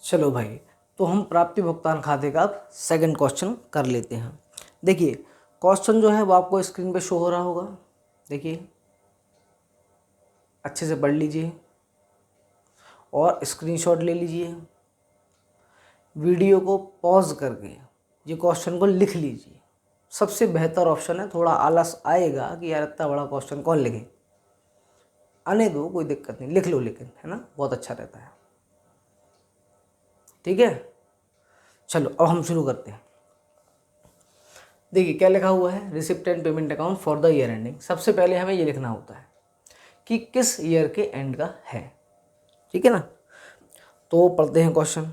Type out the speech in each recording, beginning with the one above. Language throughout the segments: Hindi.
चलो भाई, तो हम प्राप्ति भुगतान खाते का अब सेकंड क्वेश्चन कर लेते हैं। देखिए क्वेश्चन जो है वो आपको स्क्रीन पे शो हो रहा होगा, देखिए अच्छे से पढ़ लीजिए और स्क्रीनशॉट ले लीजिए। वीडियो को पॉज करके ये क्वेश्चन को लिख लीजिए। सबसे बेहतर ऑप्शन है, थोड़ा आलस आएगा कि यार इतना बड़ा क्वेश्चन कौन लिखे, आने दो कोई दिक्कत नहीं, लिख लो, लेकिन है ना बहुत अच्छा रहता है। ठीक है, चलो अब हम शुरू करते हैं। देखिए क्या लिखा हुआ है, receipt and payment account for the year ending. सबसे पहले हमें ये लिखना होता है कि किस ईयर के एंड का है, ठीक है ना। तो पढ़ते हैं क्वेश्चन।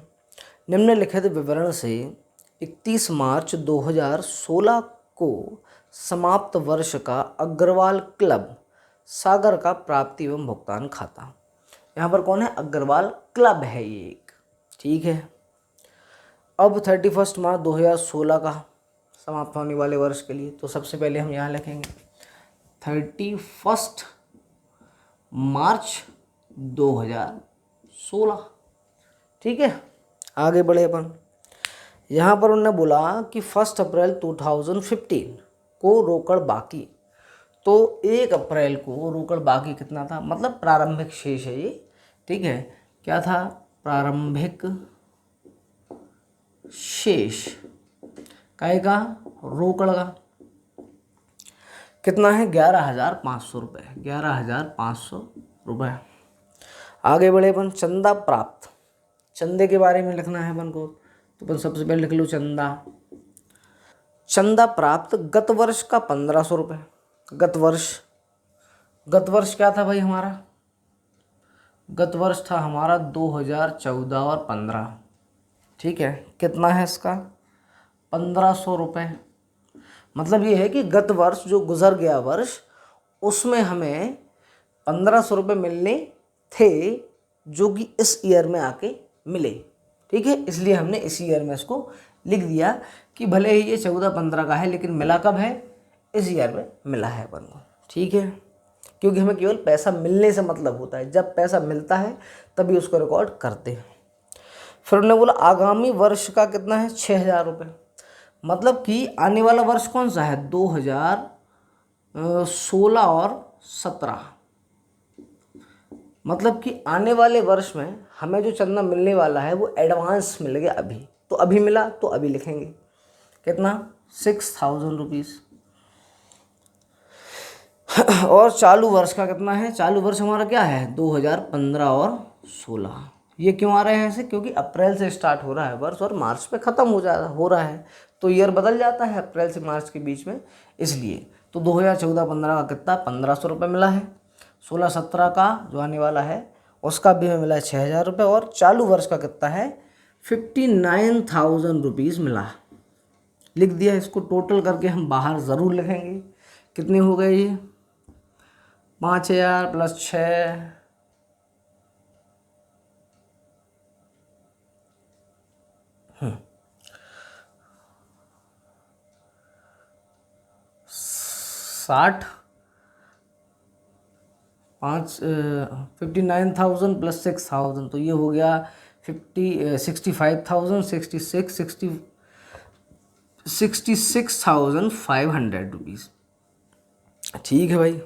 निम्नलिखित विवरण से 31 मार्च 2016 को समाप्त वर्ष का अग्रवाल क्लब सागर का प्राप्ति एवं भुगतान खाता। यहाँ पर कौन है, अग्रवाल क्लब है ये एक, ठीक है। अब 31 मार्च 2016 का समाप्त होने वाले वर्ष के लिए, तो सबसे पहले हम यहाँ लिखेंगे 31 मार्च 2016, ठीक है। आगे बढ़े अपन, यहाँ पर उन्होंने बोला कि 1 अप्रैल 2015 को रोकड़ बाकी, तो 1 अप्रैल को रोकड़ बाकी कितना था, मतलब प्रारंभिक शेष है ये, ठीक है। क्या था, प्रारंभिक शेष काय का, रोकड़ का कितना है, 11,500 रुपये, 11,500 रुपये। आगे बढ़े अपन, चंदा प्राप्त, चंदे के बारे में लिखना है अपन को, तो अपन सबसे पहले लिख लो चंदा। चंदा प्राप्त गत वर्ष का 1,500 रुपये। गत वर्ष क्या था भाई हमारा, गत वर्ष था हमारा 2014 और 15, ठीक है। कितना है इसका, 1,500 रुपये। मतलब ये है कि गत वर्ष जो गुजर गया वर्ष, उसमें हमें 1,500 रुपये मिलने थे, जो कि इस ईयर में आके मिले, ठीक है। इसलिए हमने इस ईयर में इसको लिख दिया कि भले ही ये 14-15 का है, लेकिन मिला कब है, इस ईयर में मिला है अपन को, ठीक है। क्योंकि हमें केवल पैसा मिलने से मतलब होता है, जब पैसा मिलता है तभी उसको रिकॉर्ड करते हैं। फिर उन्होंने बोला आगामी वर्ष का कितना है, 6,000 रुपये। मतलब कि आने वाला वर्ष कौन सा है, 2016 और 17। मतलब कि आने वाले वर्ष में हमें जो चंदा मिलने वाला है वो एडवांस मिल गया अभी, तो अभी मिला तो अभी लिखेंगे कितना, 6,000 रुपीज़। और चालू वर्ष का कितना है, चालू वर्ष हमारा क्या है, 2015 और 16। ये क्यों आ रहे हैं ऐसे, क्योंकि अप्रैल से स्टार्ट हो रहा है वर्ष और मार्च पे ख़त्म हो रहा है, तो ईयर बदल जाता है अप्रैल से मार्च के बीच में, इसलिए। तो 2014-15 का कितना, 1,500 रुपये मिला है। 16-17 का जो आने वाला है उसका भी हमें मिला है 6,000 रुपये। और चालू वर्ष का कितना है, 59,000 रुपीज़ मिला। लिख दिया, इसको टोटल करके हम बाहर ज़रूर लिखेंगे। कितने हो गए ये, 5,000 + 6, 60, 59,000 + 6,000, तो ये हो गया 65,000, 66,500 रुपीज़, ठीक है भाई।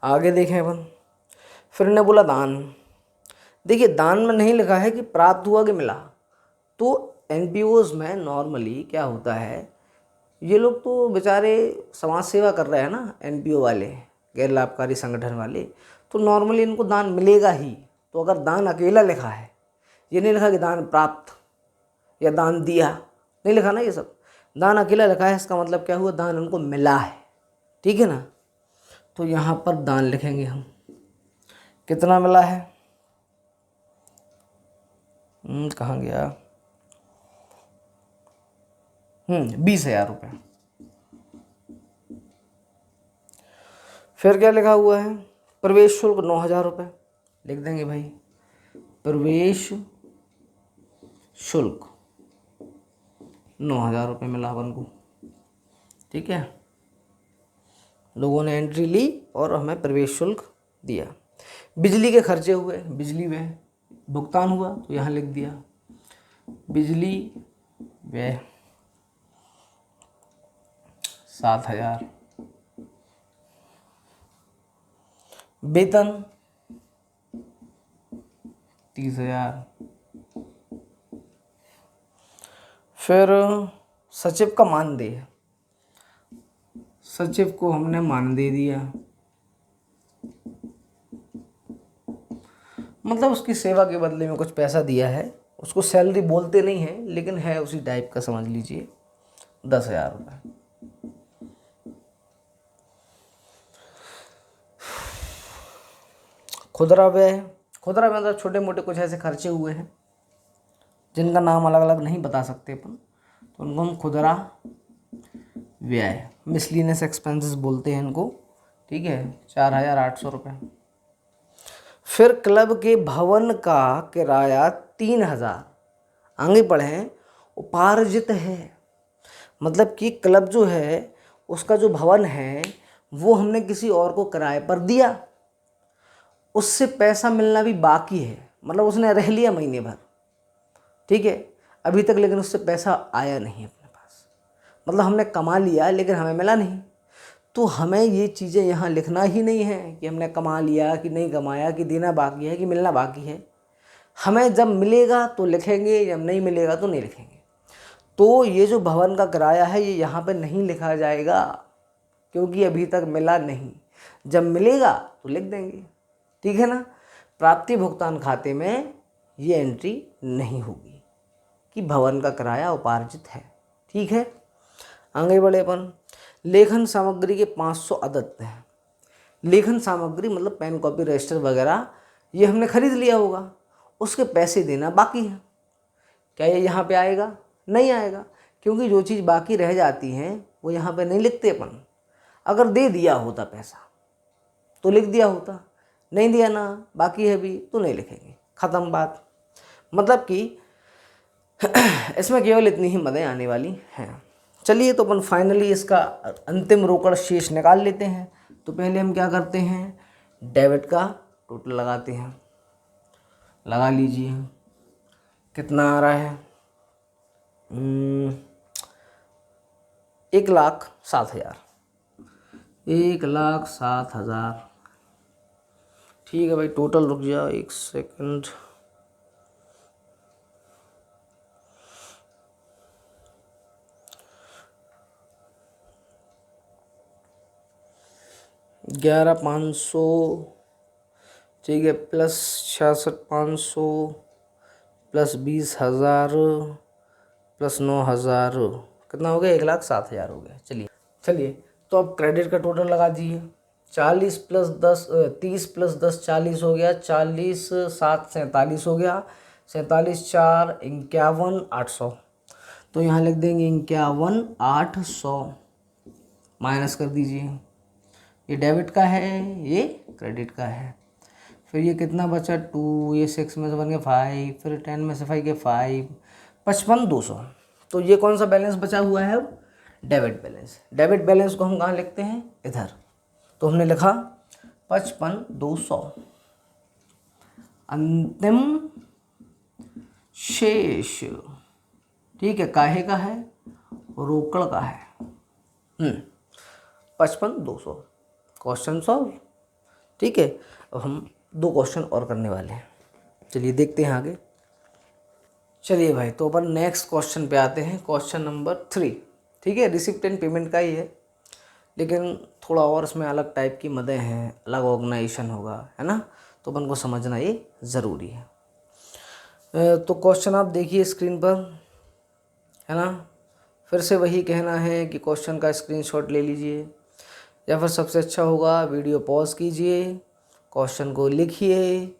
आगे देखें अपन, फिर ने बोला दान। देखिए दान में नहीं लिखा है कि प्राप्त हुआ कि मिला, तो एनपीओज में नॉर्मली क्या होता है, ये लोग तो बेचारे समाज सेवा कर रहे हैं ना, एनपीओ वाले, गैर लाभकारी संगठन वाले, तो नॉर्मली इनको दान मिलेगा ही। तो अगर दान अकेला लिखा है, ये नहीं लिखा कि दान प्राप्त या दान दिया, नहीं लिखा ना, ये सब दान अकेला लिखा है, इसका मतलब क्या हुआ, दान उनको मिला है, ठीक है ना। तो यहाँ पर दान लिखेंगे हम, कितना मिला है, कहाँ गया, 20,000 रुपये। फिर क्या लिखा हुआ है, प्रवेश शुल्क 9,000 रुपये, लिख देंगे भाई, प्रवेश शुल्क 9,000 रुपये मिला अपन को, ठीक है। लोगों ने एंट्री ली और हमें प्रवेश शुल्क दिया। बिजली के खर्चे हुए, बिजली में भुगतान हुआ तो यहाँ लिख दिया। बिजली व्यय 7,000, वेतन 30,000। फिर सचिव का मानदेय, सचिव को हमने मानदेय दिया, मतलब उसकी सेवा के बदले में कुछ पैसा दिया है, उसको सैलरी बोलते नहीं है लेकिन है उसी टाइप का, समझ लीजिए 10,000 रुपये। खुदरा व्यय, खुदरा व्यय मतलब छोटे मोटे कुछ ऐसे खर्चे हुए हैं जिनका नाम अलग अलग नहीं बता सकते अपन, तो उनको हम खुदरा व्यय, मिसलिनियस एक्सपेंसेस बोलते हैं इनको, ठीक है, 4,800 रुपये। फिर क्लब के भवन का किराया 3,000, आगे पढ़ें, उपार्जित है, मतलब कि क्लब जो है उसका जो भवन है वो हमने किसी और को किराए पर दिया, उससे पैसा मिलना भी बाकी है, मतलब उसने रह लिया महीने भर, ठीक है, अभी तक लेकिन उससे पैसा आया नहीं अपने पास, मतलब हमने कमा लिया लेकिन हमें मिला नहीं। तो हमें ये चीज़ें यहाँ लिखना ही नहीं है कि हमने कमा लिया कि नहीं कमाया, कि देना बाकी है कि मिलना बाकी है। हमें जब मिलेगा तो लिखेंगे, जब नहीं मिलेगा तो नहीं लिखेंगे। तो ये जो भवन का किराया है ये यहाँ पे नहीं लिखा जाएगा क्योंकि अभी तक मिला नहीं, जब मिलेगा तो लिख देंगे, ठीक है ना। प्राप्ति भुगतान खाते में ये एंट्री नहीं होगी कि भवन का किराया उपार्जित है, ठीक है। आगे बढ़े अपन, लेखन सामग्री के 500 अदद हैं। लेखन सामग्री मतलब पेन कॉपी रजिस्टर वगैरह ये हमने खरीद लिया होगा, उसके पैसे देना बाकी है। क्या ये यहाँ पे आएगा? नहीं आएगा, क्योंकि जो चीज़ बाकी रह जाती हैं वो यहाँ पे नहीं लिखते अपन। अगर दे दिया होता पैसा तो लिख दिया होता, नहीं दिया ना, बाकी है भी तो नहीं लिखेंगे, ख़त्म बात। मतलब कि इसमें केवल इतनी ही मदें आने वाली हैं। चलिए तो अपन फाइनली इसका अंतिम रोकड़ शेष निकाल लेते हैं। तो पहले हम क्या करते हैं, डेबिट का टोटल लगाते हैं, लगा लीजिए कितना आ रहा है, 1,07,000, 1,07,000, ठीक है भाई। टोटल रुक जाओ एक सेकंड, $11,500, ठीक है, प्लस 66,500 प्लस 20,000 प्लस 9,000, कितना हो गया, 1,07,000 हो गया। चलिए तो अब क्रेडिट का टोटल लगा दीजिए, 40 प्लस 10 30 प्लस 10 40 हो गया, 40 7 47 हो गया, 47 4 51,800। तो यहाँ लिख देंगे 51,800, माइनस कर दीजिए, ये डेबिट का है ये क्रेडिट का है। फिर ये कितना बचा 2, ये 6 में से बन गया 5, फिर 10 में से 5 के 5, 55,200। तो ये कौन सा बैलेंस बचा हुआ है अब, डेबिट बैलेंस। डेबिट बैलेंस को हम कहाँ लिखते हैं, इधर। तो हमने लिखा 55,200, अंतिम शेष, ठीक है, काहे का है, रोकड़ का है, 55,200। क्वेश्चन सॉल्व, ठीक है। अब हम 2 क्वेश्चन और करने वाले हैं, चलिए देखते हैं आगे। चलिए भाई, तो अपन नेक्स्ट क्वेश्चन पे आते हैं, क्वेश्चन नंबर 3, ठीक है, रिसिप्ट एंड पेमेंट का ही है, लेकिन थोड़ा और इसमें अलग टाइप की मदें हैं, अलग ऑर्गेनाइजेशन होगा, है ना, तो अपन को समझना ये ज़रूरी है। तो क्वेश्चन आप देखिए स्क्रीन पर, है ना। फिर से वही कहना है कि क्वेश्चन का स्क्रीनशॉट ले लीजिए, या फिर सबसे अच्छा होगा वीडियो पॉज कीजिए, क्वेश्चन को लिखिए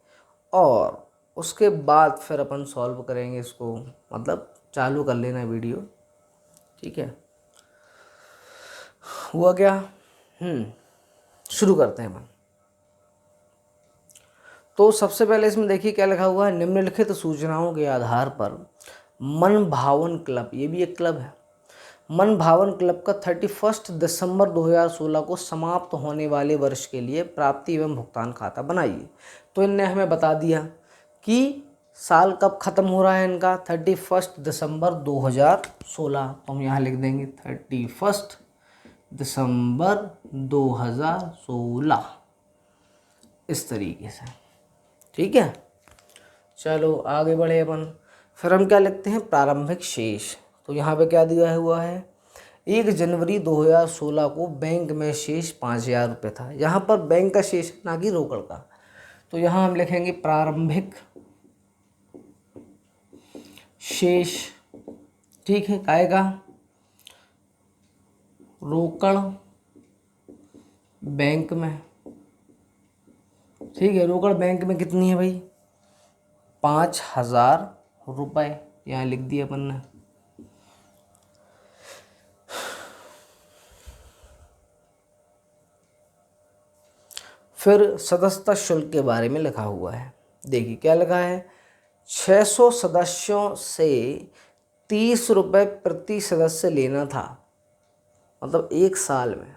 और उसके बाद फिर अपन सॉल्व करेंगे इसको, मतलब चालू कर लेना वीडियो, ठीक है। हुआ क्या, शुरू करते हैं अपन। तो सबसे पहले इसमें देखिए क्या लिखा हुआ है, निम्नलिखित सूचनाओं के आधार पर मन भावन क्लब, ये भी एक क्लब है, मन भावन क्लब का 31 दिसंबर 2016 को समाप्त होने वाले वर्ष के लिए प्राप्ति एवं भुगतान खाता बनाइए। तो इनने हमें बता दिया कि साल कब ख़त्म हो रहा है इनका? 31 दिसंबर 2016। तो हम यहाँ लिख देंगे 31 दिसंबर 2016, इस तरीके से। ठीक है, चलो आगे बढ़े अपन। फिर हम क्या लिखते हैं? प्रारंभिक शेष। तो यहाँ पे क्या दिया हुआ है? 1 जनवरी 2016 को बैंक में शेष 5,000 रुपये था। यहाँ पर बैंक का शेष ना कि रोकड़ का। तो यहाँ हम लिखेंगे प्रारंभिक शेष। ठीक है, काय का? रोकड़ बैंक में। ठीक है, रोकड़ बैंक में कितनी है भाई? 5,000 रुपये। यहाँ लिख दिया अपन ने। फिर सदस्यता शुल्क के बारे में लिखा हुआ है। देखिए क्या लिखा है? 600 सदस्यों से 30 रुपये प्रति सदस्य लेना था। मतलब एक साल में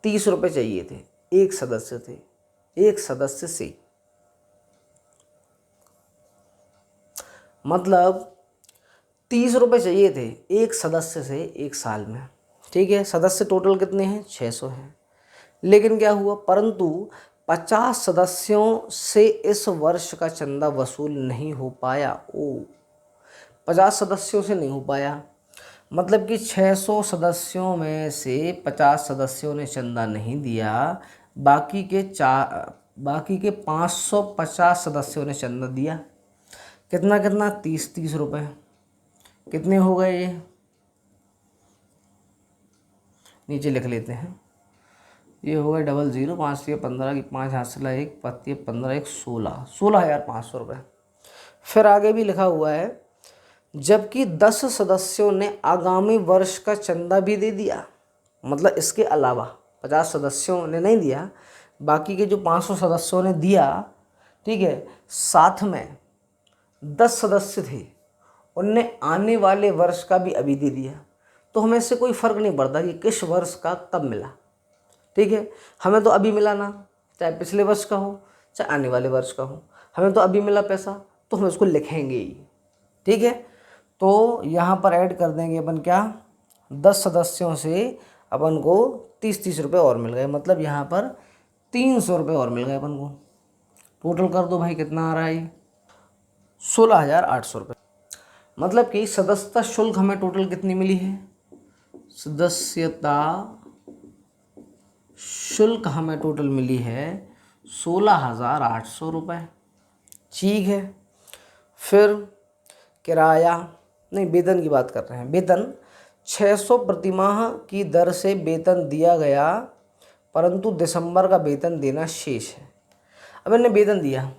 30 रुपये चाहिए थे, एक सदस्य से। मतलब 30 रुपये चाहिए थे एक सदस्य से एक साल में। ठीक है, सदस्य टोटल कितने हैं? 600 हैं। लेकिन क्या हुआ? परंतु 50 सदस्यों से इस वर्ष का चंदा वसूल नहीं हो पाया। 50 सदस्यों से नहीं हो पाया, मतलब कि 600 सदस्यों में से 50 सदस्यों ने चंदा नहीं दिया। बाकी के 550 सदस्यों ने चंदा दिया। कितना कितना? 30 रुपये। कितने हो गए ये? नीचे लिख लेते हैं। ये हो गए 00, 5 से 15 की 5 हाथ से 1 पत्ती 15 1 16,500 रुपये। फिर आगे भी लिखा हुआ है, जबकि 10 सदस्यों ने आगामी वर्ष का चंदा भी दे दिया। मतलब इसके अलावा 50 सदस्यों ने नहीं दिया, बाकी के जो 500 सदस्यों ने दिया। ठीक है, साथ में 10 सदस्य थे, उनने आने वाले वर्ष का भी अभी दे दिया। तो हमें इससे कोई फ़र्क नहीं पड़ता कि किस वर्ष का कब मिला। ठीक है, हमें तो अभी मिला ना, चाहे पिछले वर्ष का हो चाहे आने वाले वर्ष का हो, हमें तो अभी मिला पैसा, तो हम इसको लिखेंगे ही। ठीक है, तो यहाँ पर ऐड कर देंगे अपन क्या? 10 सदस्यों से अपन को 30 रुपये और मिल गए। मतलब यहाँ पर 300 रुपये और मिल गए अपन को। टोटल कर दो भाई, कितना आ रहा है? 16,800 रुपये। मतलब कि सदस्यता शुल्क हमें टोटल कितनी मिली है? सदस्यता शुल्क हमें टोटल मिली है 16,800 रुपये। ठीक है, फिर किराया नहीं, वेतन की बात कर रहे हैं। वेतन 600 प्रतिमाह की दर से वेतन दिया गया, परंतु दिसंबर का वेतन देना शेष है। अब मैंने वेतन दिया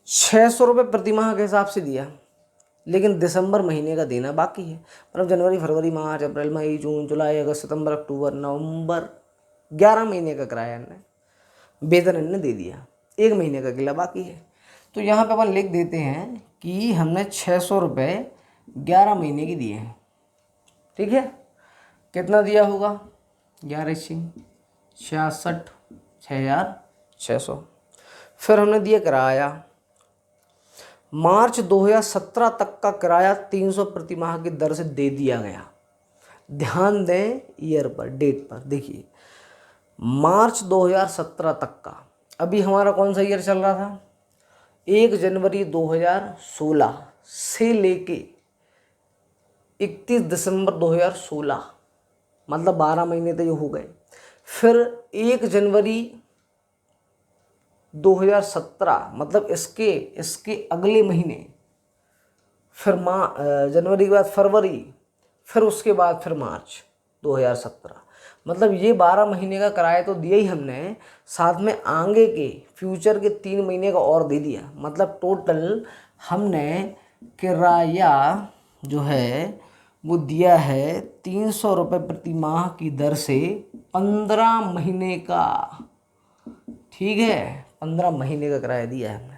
600 रुपये प्रतिमाह के हिसाब से दिया, लेकिन दिसंबर महीने का देना बाकी है। मतलब जनवरी, फरवरी, मार्च, अप्रैल, मई, जून, जुलाई, अगस्त, सितंबर, अक्टूबर, नवंबर, 11 महीने का किराया इनने वेतन इनने दे दिया, 1 महीने का गिला बाकी है। तो यहाँ पे अपन लिख देते हैं कि हमने 600 रुपये 11 महीने की दिए हैं। ठीक है, कितना दिया होगा? 11 66, 6,600। फिर हमने दिया किराया। मार्च 2017 तक का किराया 300 प्रति माह की दर से दे दिया गया। ध्यान दें ईयर पर, डेट पर। देखिए मार्च 2017 तक का, अभी हमारा कौन सा ईयर चल रहा था? 1 जनवरी 2016 से लेके 31 दिसंबर 2016, मतलब 12 महीने तो ये हो गए। फिर 1 जनवरी 2017, मतलब इसके अगले महीने, फिर जनवरी के बाद फरवरी, फिर उसके बाद फिर मार्च 2017। मतलब ये 12 महीने का किराया तो दिया ही हमने, साथ में आगे के फ्यूचर के 3 महीने का और दे दिया। मतलब टोटल हमने किराया जो है वो दिया है 300 रुपये प्रति माह की दर से 15 महीने का। ठीक है, 15 महीने का किराया दिया है हमने,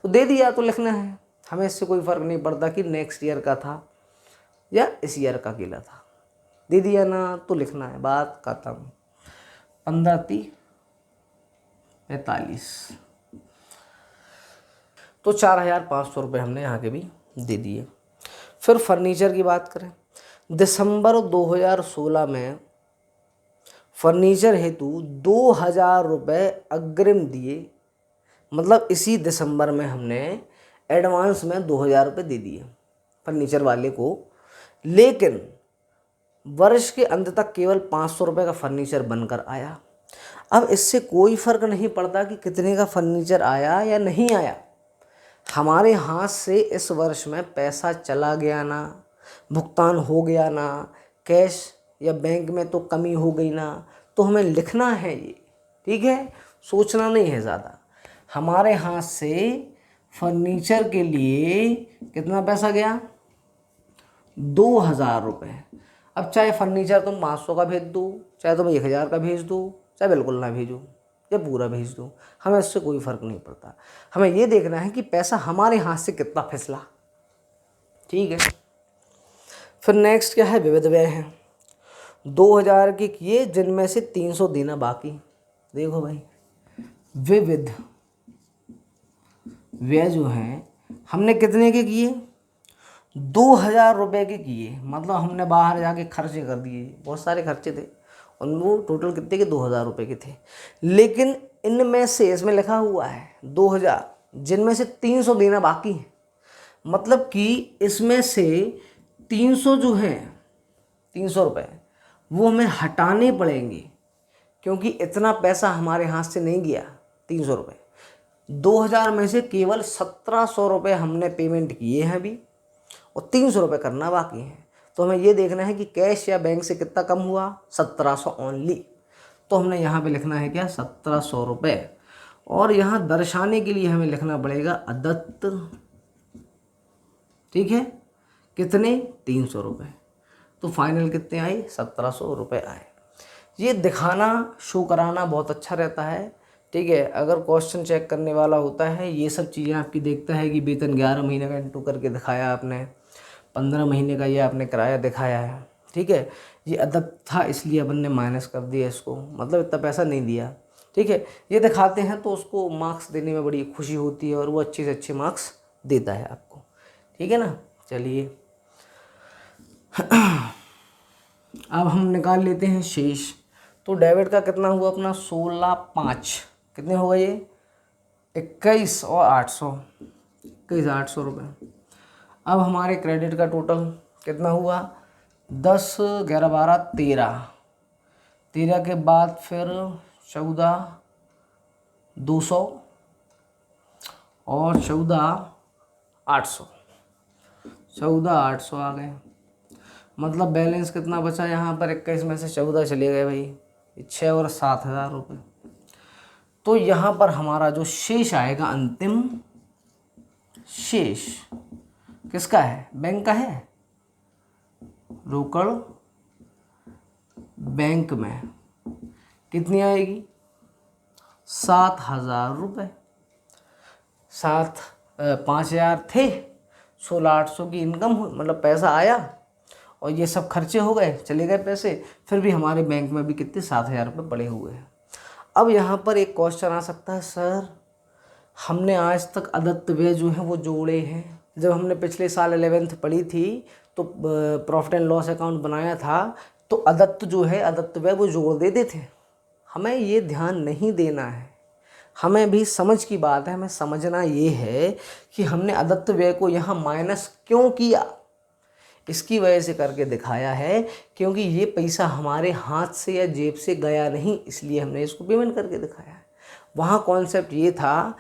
तो दे दिया तो लिखना है। हमें इससे कोई फ़र्क नहीं पड़ता कि नेक्स्ट ईयर का था या इस ईयर का अकेला था, दे दिया ना तो लिखना है, बात खत्म। 15 × 45, तो 4,500 रुपये हमने यहाँ के भी दे दिए। फिर फर्नीचर की बात करें, दिसंबर 2016 में फर्नीचर हेतु 2,000 रुपये अग्रिम दिए, मतलब इसी दिसंबर में हमने एडवांस में 2,000 रुपये दे दिए फर्नीचर वाले को, लेकिन वर्ष के अंत तक केवल 500 रुपये का फर्नीचर बनकर आया। अब इससे कोई फ़र्क नहीं पड़ता कि कितने का फर्नीचर आया या नहीं आया, हमारे हाथ से इस वर्ष में पैसा चला गया ना, भुगतान हो गया ना, कैश या बैंक में तो कमी हो गई ना, तो हमें लिखना है ये, ठीक है, सोचना नहीं है ज़्यादा। हमारे हाथ से फर्नीचर के लिए कितना पैसा गया, 2,000 रुपये। अब चाहे फर्नीचर तुम 500 का भेज दो, चाहे तुम 1,000 का भेज दो, चाहे बिल्कुल ना भेजो या पूरा भेज दो, हमें इससे कोई फ़र्क नहीं पड़ता। हमें ये देखना है कि पैसा हमारे हाथ से कितना फिसला, ठीक है। फिर नेक्स्ट क्या है, विविध व्यय है। 2,000 के किए जिनमें से 300 देना बाकी। देखो भाई, विविध व्यय जो हैं हमने कितने के किए, 2,000 रुपये के किए, मतलब हमने बाहर जाके खर्चे कर दिए, बहुत सारे खर्चे थे और वो टोटल कितने के, 2,000 रुपये के थे। लेकिन इनमें से, इसमें लिखा हुआ है 2,000 जिनमें से 300 देना बाकी है, मतलब कि इसमें से 300 जो हैं, 300 रुपये वो हमें हटाने पड़ेंगे, क्योंकि इतना पैसा हमारे हाथ से नहीं गया। 300 रुपये, 2,000 में से केवल 1,700 रुपये हमने पेमेंट किए हैं अभी, और 300 रुपये करना बाकी है। तो हमें ये देखना है कि कैश या बैंक से कितना कम हुआ, 1,700 ओनली। तो हमने यहाँ पे लिखना है क्या, 1,700 रुपये, और यहाँ दर्शाने के लिए हमें लिखना पड़ेगा अदत्त, ठीक है, कितने, 300 रुपये। तो फाइनल कितने आए, 1,700 रुपये आए। ये दिखाना, शो कराना बहुत अच्छा रहता है, ठीक है। अगर क्वेश्चन चेक करने वाला होता है, ये सब चीज़ें आपकी देखता है कि वेतन 11 महीने का इंटू करके दिखाया आपने, 15 महीने का ये आपने किराया दिखाया है, ठीक है। ये अदत्त था इसलिए अपन ने माइनस कर दिया इसको, मतलब इतना पैसा नहीं दिया, ठीक है। ये दिखाते हैं तो उसको मार्क्स देने में बड़ी खुशी होती है और वो अच्छे से अच्छे मार्क्स देता है आपको, ठीक है ना। चलिए अब हम निकाल लेते हैं शेष। तो डेबिट का कितना हुआ अपना, 16,500, कितने हो गए ये, 21 और 800, 21,800 रुपये। अब हमारे क्रेडिट का टोटल कितना हुआ, 10, 11, 12, 13 के बाद फिर 14, 200 और 14,800, 14,800 आ गए। मतलब बैलेंस कितना बचा यहाँ पर, 21 में से 14 चले गए भाई, 6 और 7,000 रुपये। तो यहाँ पर हमारा जो शेष आएगा, अंतिम शेष किसका है, बैंक का है, रोकड़ बैंक में कितनी आएगी, 7,000 रुपये। 5,000 थे, 16,800 की इनकम हुई, मतलब पैसा आया, और ये सब खर्चे हो गए, चले गए पैसे, फिर भी हमारे बैंक में भी कितने, 7,000 रुपये पड़े हुए हैं। अब यहाँ पर एक क्वेश्चन आ सकता है, सर हमने आज तक अदत्त व्यय जो है वो जोड़े हैं। जब हमने पिछले साल 11th पढ़ी थी तो प्रॉफिट एंड लॉस अकाउंट बनाया था, तो अदत्त जो है, अदत्त व्यय वो जोड़ देते थे। हमें ये ध्यान नहीं देना है, हमें भी समझ की बात है, हमें समझना ये है कि हमने अदत्त व्यय को यहाँ माइनस क्यों किया, इसकी वजह से करके दिखाया है, क्योंकि ये पैसा हमारे हाथ से या जेब से गया नहीं, इसलिए हमने इसको पेमेंट करके दिखाया है। वहाँ कॉन्सेप्ट ये था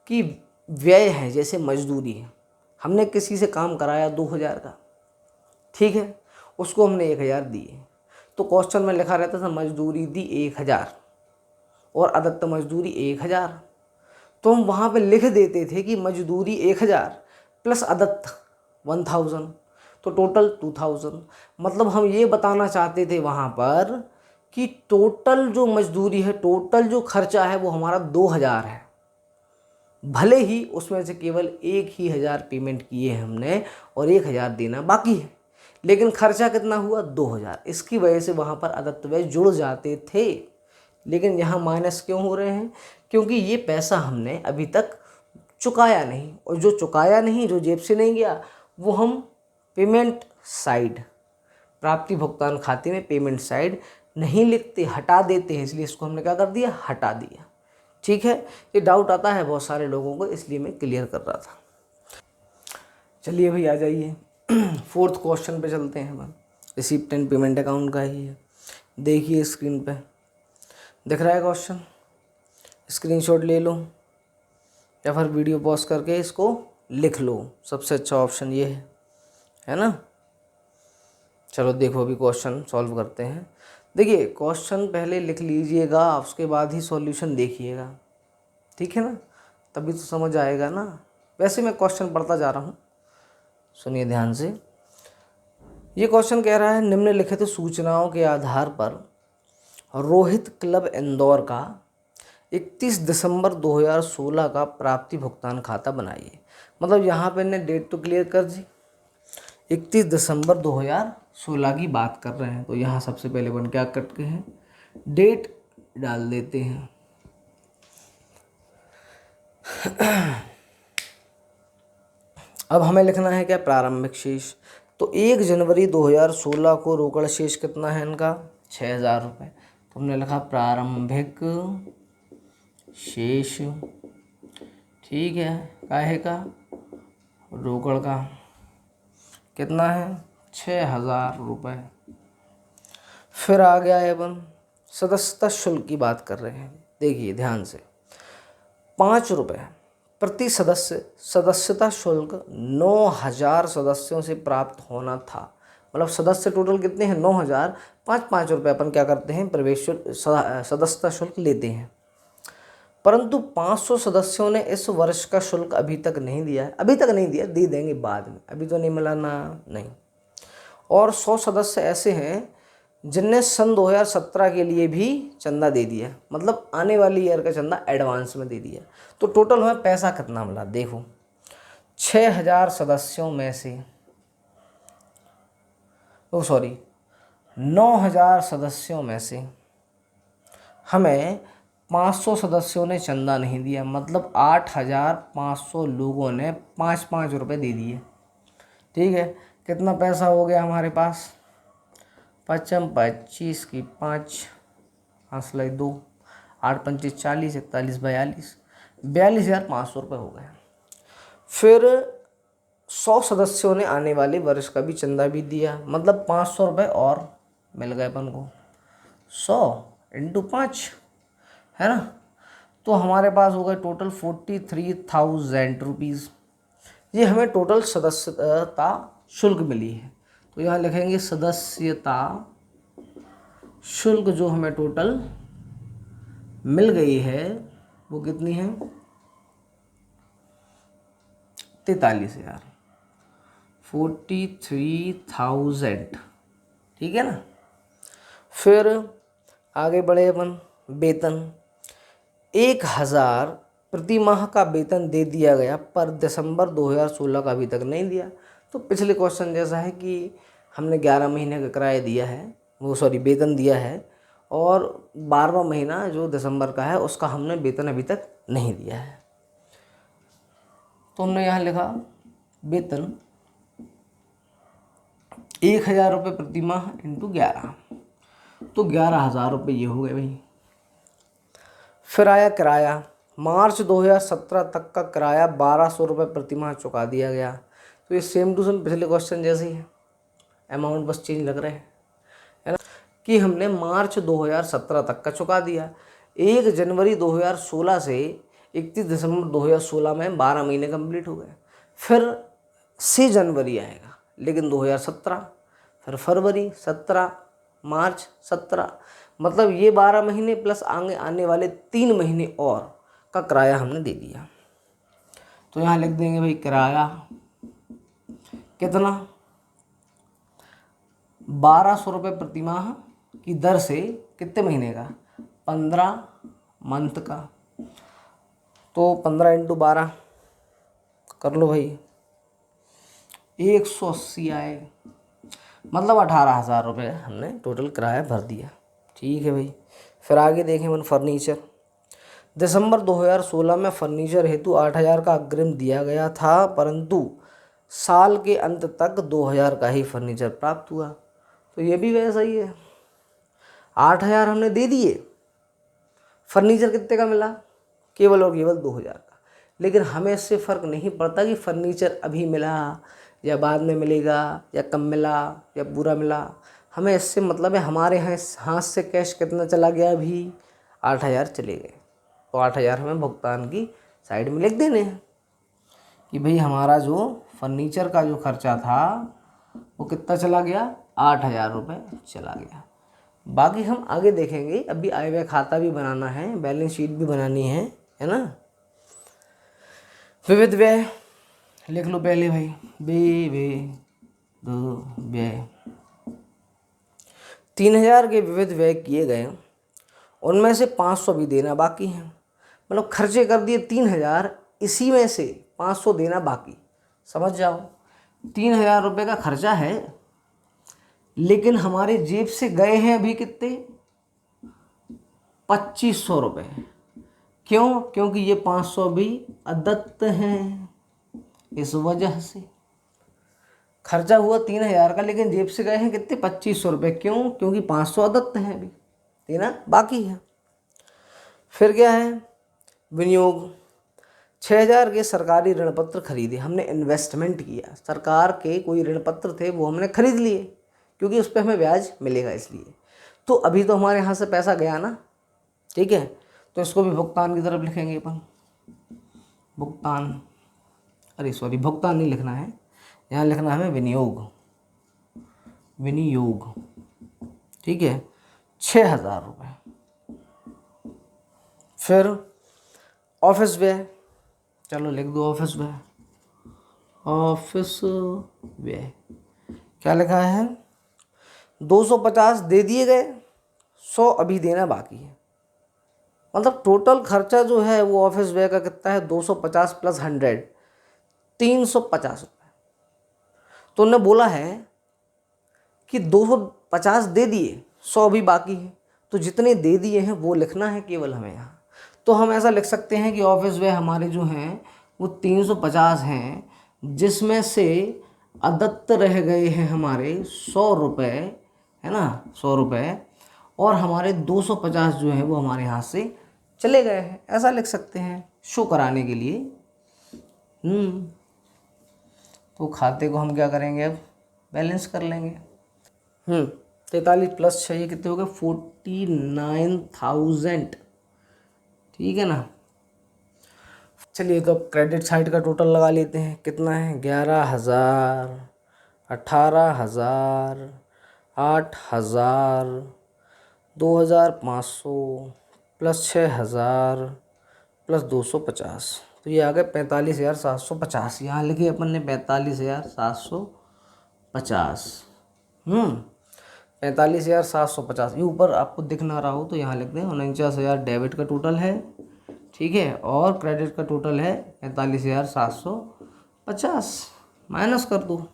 कि व्यय है, जैसे मजदूरी है, हमने किसी से काम कराया 2,000 का, ठीक है, उसको हमने 1,000 दिए, तो क्वेश्चन में लिखा रहता था मजदूरी दी 1,000 और अदत्त मजदूरी 1,000, तो हम वहाँ पे लिख देते थे कि मजदूरी 1,000 प्लस अदत्त 1,000, तो टोटल 2,000। मतलब हम ये बताना चाहते थे वहाँ पर कि टोटल जो मजदूरी है, टोटल जो खर्चा है वो हमारा 2,000 है, भले ही उसमें से केवल 1,000 पेमेंट किए हैं हमने और 1,000 देना बाकी है, लेकिन खर्चा कितना हुआ, 2,000। इसकी वजह से वहाँ पर अदत्त व्यय जुड़ जाते थे, लेकिन यहाँ माइनस क्यों हो रहे हैं, क्योंकि ये पैसा हमने अभी तक चुकाया नहीं, और जो चुकाया नहीं, जो जेब से नहीं गया, वो हम पेमेंट साइड, प्राप्ति भुगतान खाते में पेमेंट साइड नहीं लिखते, हटा देते हैं, इसलिए इसको हमने क्या कर दिया, हटा दिया। ठीक है, ये डाउट आता है बहुत सारे लोगों को, इसलिए मैं क्लियर कर रहा था। चलिए भाई आ जाइए, फोर्थ क्वेश्चन पे चलते हैं हम। रिसीप्ट एंड पेमेंट अकाउंट का ही है, देखिए स्क्रीन पे दिख रहा है क्वेश्चन, स्क्रीनशॉट ले लो या फिर वीडियो पॉज करके इसको लिख लो, सबसे अच्छा ऑप्शन ये है ना। चलो देखो अभी क्वेश्चन सॉल्व करते हैं। देखिए क्वेश्चन पहले लिख लीजिएगा, उसके बाद ही सॉल्यूशन देखिएगा, ठीक है ना, तभी तो समझ आएगा ना। वैसे मैं क्वेश्चन पढ़ता जा रहा हूँ, सुनिए ध्यान से। ये क्वेश्चन कह रहा है, निम्नलिखित सूचनाओं के आधार पर रोहित क्लब इंदौर का 31 दिसंबर 2016 का प्राप्ति भुगतान खाता बनाइए। मतलब यहाँ पे ने डेट तो क्लियर कर दी, 31 दिसंबर 2016 की बात कर रहे हैं, तो यहाँ सबसे पहले अपन क्या करते हैं, डेट डाल देते हैं। अब हमें लिखना है क्या, प्रारंभिक शेष। तो 1 जनवरी 2016 को रोकड़ शेष कितना है इनका, 6000 रुपये। तो हमने लिखा प्रारंभिक शेष, ठीक है, काहे का, रोकड़ का, कितना है, 6000 रुपये। फिर आ गया है अपन सदस्यता शुल्क की बात कर रहे हैं, देखिए ध्यान से, 5 रुपये प्रति सदस्य सदस्यता शुल्क 9000 सदस्यों से प्राप्त होना था। मतलब सदस्य टोटल कितने हैं, 9000, 5-5 रुपये अपन क्या करते हैं, प्रवेश सदस्यता शुल्क लेते हैं। परंतु 500 सदस्यों ने इस वर्ष का शुल्क अभी तक नहीं दिया है, अभी तक नहीं दिया, दे देंगे बाद में, अभी तो नहीं मिला ना, नहीं। और 100 सदस्य ऐसे हैं जिनने सन 2017 के लिए भी चंदा दे दिया, मतलब आने वाली ईयर का चंदा एडवांस में दे दिया। तो टोटल हमें पैसा कितना मिला, देखो 6000 सदस्यों में से, 9000 सदस्यों में से हमें 500 सदस्यों ने चंदा नहीं दिया, मतलब 8500 लोगों ने 5-5 रुपये दे दिए। ठीक है, कितना पैसा हो गया हमारे पास, 25 की 5, 5 2, 8 पंचे 40, 41 42, 42,500 रुपये हो गए। फिर 100 सदस्यों ने आने वाले वर्ष का भी चंदा भी दिया, मतलब 500 रुपये और मिल गए अपन को, 100 × 5 है ना। तो हमारे पास हो गए टोटल 43,000 रुपीज़। ये हमें टोटल सदस्यता शुल्क मिली है। तो यहाँ लिखेंगे सदस्यता शुल्क जो हमें टोटल मिल गई है वो कितनी है, 43,000, 43,000, ठीक है ना। फिर आगे बढ़े अपन, वेतन 1000 प्रति माह का वेतन दे दिया गया, पर दिसंबर 2016 का अभी तक नहीं दिया। तो पिछले क्वेश्चन जैसा है कि हमने 11 महीने का किराया दिया है, वेतन दिया है, और 12वां महीना जो दिसंबर का है उसका हमने वेतन अभी तक नहीं दिया है। तो हमने यहाँ लिखा वेतन 1000 रुपये प्रति माह × 11, तो 11,000 रुपये ये हो गए भाई। फिर आया किराया, मार्च 2017 तक का किराया 1200 रुपये प्रति माह चुका दिया गया। तो ये सेम टू सेम पिछले क्वेश्चन जैसे ही है, अमाउंट बस चेंज लग रहे हैं, है ना, कि हमने मार्च 2017 तक का चुका दिया। 1 जनवरी 2016 से 31 दिसंबर 2016 में 12 महीने कंप्लीट हो गए। फिर से जनवरी आएगा, लेकिन 2017, फिर फरवरी 17, मार्च 17, मतलब ये 12 महीने प्लस आगे आने वाले 3 महीने और का किराया हमने दे दिया। तो यहाँ लिख देंगे भाई किराया कितना, 1200 रुपये प्रति माह की दर से कितने महीने का, 15 मंथ का। तो 15 × 12 कर लो भाई, 180 आए, मतलब 18,000 रुपये हमने टोटल किराया भर दिया। ठीक है भाई। फिर आगे देखें अपन फर्नीचर, दिसंबर 2016 में फर्नीचर हेतु 8,000 का अग्रिम दिया गया था, परंतु साल के अंत तक 2,000 का ही फर्नीचर प्राप्त हुआ। तो ये भी वैसा ही है, 8,000 हमने दे दिए, फर्नीचर कितने का मिला, केवल और केवल 2,000 का। लेकिन हमें इससे फ़र्क नहीं पड़ता कि फर्नीचर अभी मिला या बाद में मिलेगा या कम मिला या पूरा मिला। हमें इससे मतलब है हमारे यहाँ हाथ से कैश कितना चला गया, अभी 8,000 चले गए। तो 8,000 हमें भुगतान की साइड में लिख देने हैं कि भाई हमारा जो फर्नीचर का जो खर्चा था वो कितना चला गया, 8,000 रुपये चला गया। बाकी हम आगे देखेंगे, अभी आय व्यय खाता भी बनाना है, बैलेंस शीट भी बनानी है ना। विविध व्यय लिख लो पहले भाई, व्यय 3,000 के विविध व्यय किए गए, उनमें से 500 भी देना बाकी है। मतलब खर्चे कर दिए 3,000, इसी में से 500 देना बाकी। समझ जाओ, 3,000 रुपये का खर्चा है, लेकिन हमारे जेब से गए हैं अभी कितने, 2,500 रुपये। क्यों? क्योंकि ये 500 भी अदत्त हैं, इस वजह से खर्चा हुआ 3,000 का, लेकिन जेब से गए हैं कितने, 2,500 रुपये। क्यों? क्योंकि 500 अदत्त हैं, अभी देना बाकी है। फिर क्या है, विनियोग 6,000 के सरकारी ऋण पत्र खरीदे, हमने इन्वेस्टमेंट किया, सरकार के कोई ऋण पत्र थे वो हमने खरीद लिए, क्योंकि उस पर हमें ब्याज मिलेगा इसलिए। तो अभी तो हमारे यहाँ से पैसा गया ना, ठीक है, तो इसको भी भुगतान की तरफ लिखेंगे अपन। भुगतान, अरे सॉरी, भुगतान नहीं लिखना है, यहाँ लिखना है हमें विनियोग, विनियोग, ठीक है, 6,000 रुपये। फिर ऑफिस व्यय, चलो लिख दो ऑफिस व्यय, ऑफिस व्यय क्या लिखा है, 250 दे दिए गए, 100 अभी देना बाकी है। मतलब टोटल खर्चा जो है वो ऑफिस व्यय का कितना है, 250 प्लस 100, 350 रुपये। तो उन्होंने बोला है कि 250 दे दिए, 100 अभी बाकी है, तो जितने दे दिए हैं वो लिखना है केवल हमें यहाँ। तो हम ऐसा लिख सकते हैं कि ऑफिस व्यय हमारे जो हैं वो 350 हैं, जिसमें से अदत्त रह गए हैं हमारे 100 रुपये, है ना, 100 रुपये, और हमारे 250 जो है वो हमारे हाथ से चले गए हैं, ऐसा लिख सकते हैं शो कराने के लिए। तो खाते को हम क्या करेंगे, अब बैलेंस कर लेंगे। 43 प्लस 6 ये कितने हो गए, 49,000, ठीक है ना। चलिए तो अब क्रेडिट साइड का टोटल लगा लेते हैं, कितना है, 11,000, 18,000, 8,000, 2,500 प्लस 6,000 प्लस 250, तो ये आ गए 45,750। यहाँ लिखे अपन ने 45,750। 45,750, ये ऊपर आपको दिख ना रहा हो तो यहाँ लिख दें। 49,000 डेबिट का टोटल है, ठीक है, और क्रेडिट का टोटल है 45,750। माइनस कर दो,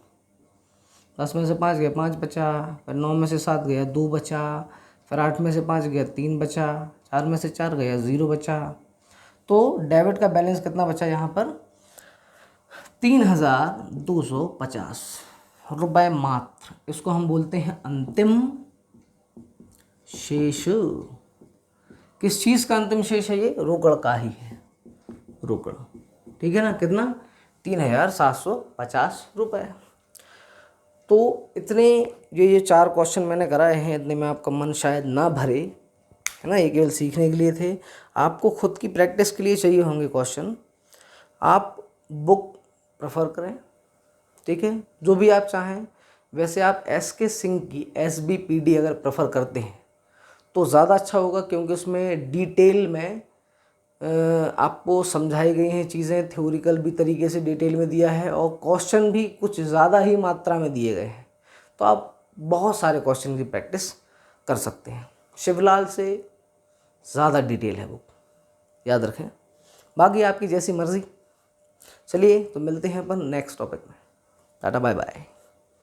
10 में से 5 गया 5 बचा, फिर 9 में से 7 गया 2 बचा, फिर 8 में से 5 गया 3 बचा, 4 में से 4 गया 0 बचा। तो डेबिट का बैलेंस कितना बचा यहाँ पर, 3,250 रुपये मात्र। इसको हम बोलते हैं अंतिम शेष। किस चीज़ का अंतिम शेष है, ये रोकड़ का ही है, रोकड़, ठीक है ना। कितना, 3,750 रुपये। तो इतने ये 4 क्वेश्चन मैंने कराए हैं, इतने में आपका मन शायद ना भरे, है ना, ये केवल सीखने के लिए थे। आपको खुद की प्रैक्टिस के लिए चाहिए होंगे क्वेश्चन, आप बुक प्रेफर करें, ठीक है, जो भी आप चाहें। वैसे आप SK सिंह की SBPD अगर प्रेफर करते हैं तो ज़्यादा अच्छा होगा, क्योंकि उसमें डिटेल में आपको समझाई गई हैं चीज़ें, थ्योरिकल भी तरीके से डिटेल में दिया है, और क्वेश्चन भी कुछ ज़्यादा ही मात्रा में दिए गए हैं, तो आप बहुत सारे क्वेश्चन की प्रैक्टिस कर सकते हैं। शिवलाल से ज़्यादा डिटेल है बुक, याद रखें। बाकी आपकी जैसी मर्ज़ी। चलिए तो मिलते हैं अपन नेक्स्ट टॉपिक में। Tata bye bye.